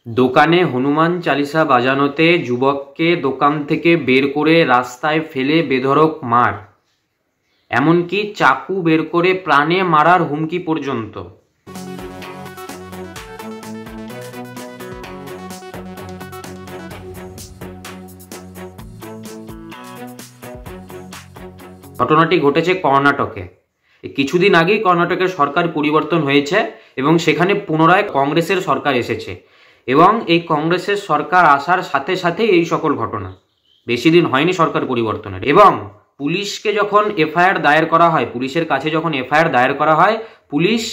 দোকানে হনুমান চালিসা বাজানোতে যুবককে দোকান থেকে বের করে রাস্তায় ফেলে বেধড়ক মার, এমনকি চাকু বের করে প্রাণে মারার হুমকি পর্যন্ত। ঘটনাটি ঘটেছে কর্ণাটকে। কিছুদিন আগেই কর্ণাটকের সরকার পরিবর্তন হয়েছে এবং সেখানে পুনরায় কংগ্রেসের সরকার এসেছে এবং এই কংগ্রেসের সরকার আসার সাথে সাথে এই সকল ঘটনা, বেশি দিন হয়নি সরকার পরিবর্তনের। এবং পুলিশকে যখন এফআইআর দায়ের করা হয়, পুলিশের কাছে যখন এফআইআর দায়ের করা হয়, পুলিশ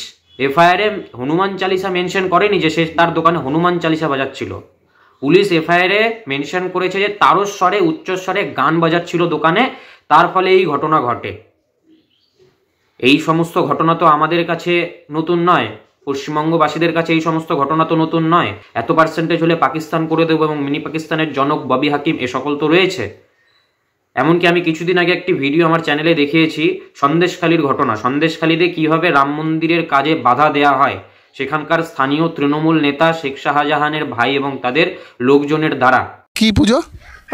এফআইআরে হনুমান চালিসা মেনশন করেনি যে সে তার দোকানে হনুমান চালিসা বাজাচ্ছিল। পুলিশ এফআইআরে মেনশন করেছে যে তারস্বরে উচ্চস্বরে গান বাজাচ্ছিল দোকানে, তার ফলে এই ঘটনা ঘটে। এই সমস্ত ঘটনা তো আমাদের কাছে নতুন নয়, পশ্চিমবঙ্গবাসীদের কাছে এই সমস্ত ঘটনা তো নতুন নয়। এত পার্সেন্টেজ হলে পাকিস্তান করে দেবো এবং মিনি পাকিস্তানের জনক ববি হাকিম এ সকল তো রয়েছে। এমনকি আমি কিছুদিন আগে একটি ভিডিও আমার চ্যানেলে দেখিয়েছি সন্দেশখালীর ঘটনা। সন্দেশখালীতে কিভাবে রাম মন্দিরের কাজে বাধা দেয়া হয় সেখানকার স্থানীয় তৃণমূল নেতা শেখ শাহজাহানের ভাই এবং তাদের লোকজনের দ্বারা। কি পুজো?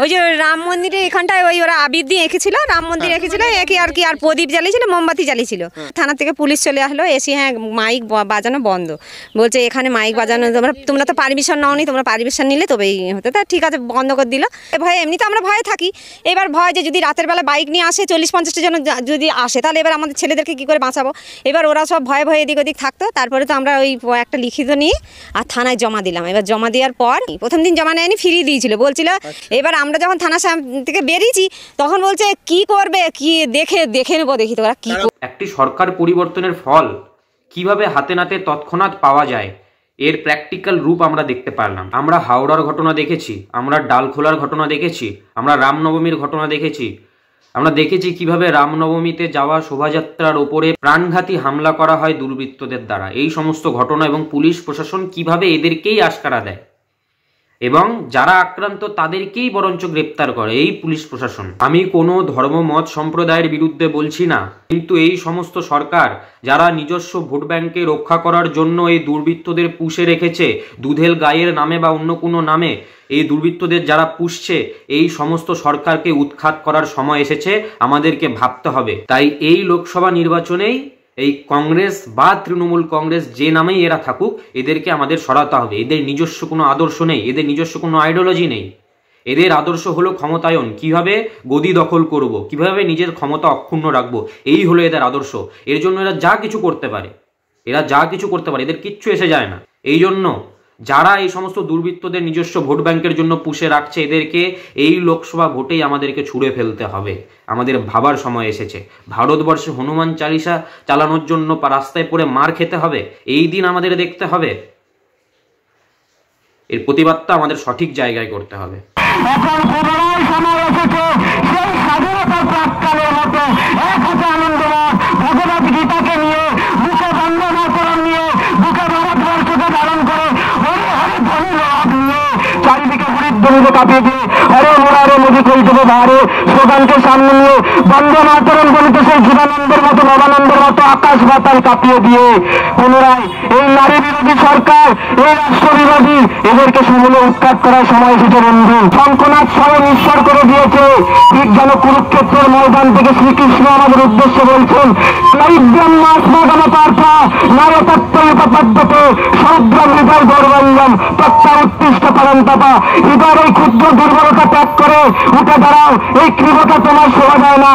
ওই যে রাম মন্দিরে এখানটায় ওই ওরা আবির দিয়ে এঁকেছিল, রাম মন্দির এঁকেছিল, একে আর কি আর প্রদীপ জ্বালিয়েছিল, মোমবাতি জ্বালিয়েছিল। থানা থেকে পুলিশ চলে আসলো, এসে হ্যাঁ মাইক বাজানো বন্ধ, বলছে এখানে মাইক বাজানো তোমরা তো পারমিশন নাওনি, তোমরা পারমিশন নিলে তবেই হতো। তা ঠিক আছে, বন্ধ করে দিল। ভয়ে এমনিতে আমরা ভয়ে থাকি, এবার ভয় যে যদি রাতের বেলা বাইক নিয়ে আসে 40-50টা জন যদি আসে তাহলে এবার আমাদের ছেলেদেরকে কী করে বাঁচাবো। এবার ওরা সব ভয়ে ভয়ে এদিক ওদিক থাকতো। তারপরে তো আমরা ওই একটা লিখিত নিয়ে আর থানায় জমা দিলাম। এবার জমা দেওয়ার পর প্রথম দিন জমা নেয়নি, ফিরিয়ে দিয়েছিল, বলছিল। এবার আমরা যখন থানা থেকে বেরিয়েছি তখন বলছে কি করবে, কি দেখে নেবো, দেখি তো ওরা কি। একটি সরকার পরিবর্তনের ফল কিভাবে হাতে নাতে তৎক্ষণাৎ পাওয়া যায় এর প্র্যাকটিক্যাল রূপ আমরা দেখতে পারলাম। আমরা হাওড়ার ঘটনা দেখেছি, আমরা ডালখোলার ঘটনা দেখেছি, আমরা রামনবমীর ঘটনা দেখেছি। আমরা দেখেছি কিভাবে রামনবমীতে যাওয়া শোভাযাত্রার ওপরে প্রাণঘাতী হামলা করা হয় দুর্বৃত্তদের দ্বারা। এই সমস্ত ঘটনা এবং পুলিশ প্রশাসন কিভাবে এদেরকেই আশকারা দেয় এবং যারা আক্রান্ত তাদেরকেই বরঞ্চ গ্রেপ্তার করে এই পুলিশ প্রশাসন। আমি কোনো ধর্ম মত সম্প্রদায়ের বিরুদ্ধে বলছি না, কিন্তু এই সমস্ত সরকার যারা নিজস্ব ভোট ব্যাংকে রক্ষা করার জন্য এই দুর্বৃত্তদের পুষে রেখেছে, দুধেল গায়ের নামে বা অন্য কোনো নামে এই দুর্বৃত্তদের যারা পুষছে, এই সমস্ত সরকারকে উৎখাত করার সময় এসেছে, আমাদেরকে ভাবতে হবে। তাই এই লোকসভা নির্বাচনেই এই কংগ্রেস বা তৃণমূল কংগ্রেস যে নামেই এরা থাকুক, এদেরকে আমাদের সরাতে হবে। এদের নিজস্ব কোনো আদর্শ নেই, এদের নিজস্ব কোনো আইডিওলজি নেই। এদের আদর্শ হলো ক্ষমতায়ন, কিভাবে গদি দখল করব, কিভাবে নিজের ক্ষমতা অক্ষুণ্ণ রাখবো, এই হলো এদের আদর্শ। এর জন্য এরা যা কিছু করতে পারে, এদের কিচ্ছু এসে যায় না। এই জন্য যারা এই সমস্ত দুর্বৃত্তদের নিজস্ব ভোট ব্যাংকের জন্য পুষে রাখছে, এদেরকে এই লোকসভা ভোটেই আমাদেরকে ছুঁড়ে ফেলতে হবে। আমাদের ভাবার সময় এসেছে। ভারতবর্ষে হনুমান চালিসা চালানোর জন্য রাস্তায় পড়ে মার খেতে হবে, এই দিন আমাদের দেখতে হবে। এর প্রতিবাদটা আমাদের সঠিক জায়গায় করতে হবে। কাঁপিয়ে দিয়ে হরে মোরারে মোদী কইতে বাহারে স্লোগানকে সামনে নিয়ে বন্দে মাতরম বলিতে সেই জীবানন্দের মতো নবানন্দের মতো আকাশ বাতাল কাঁপিয়ে দিয়ে পুনরায় এই নারী বিরোধী সরকার, এই রাষ্ট্র বিরোধী, এদেরকে সমূলে উৎখাত করার সময় এসেছে বন্ধু। শঙ্খনাথ স্বয়ং ঈশ্বর করে দিয়েছে, ঠিক যেন কুরুক্ষেত্রের ময়দান থেকে শ্রীকৃষ্ণ আমাদের উদ্দেশ্যে বলছেন, নৈব্যম মাসমাগম পার্থা নারতত্ত্বপদ্ধতে সরব্রম হৃদয় গৌরবঙ্গম তত্ত্বা উৎকৃষ্ট পরন্তপা। এবার এই ক্ষুদ্র দুর্বলতা ত্যাগ করে উঠে দাঁড়াও, এই কৃপতা তোমার শোভা যায় না।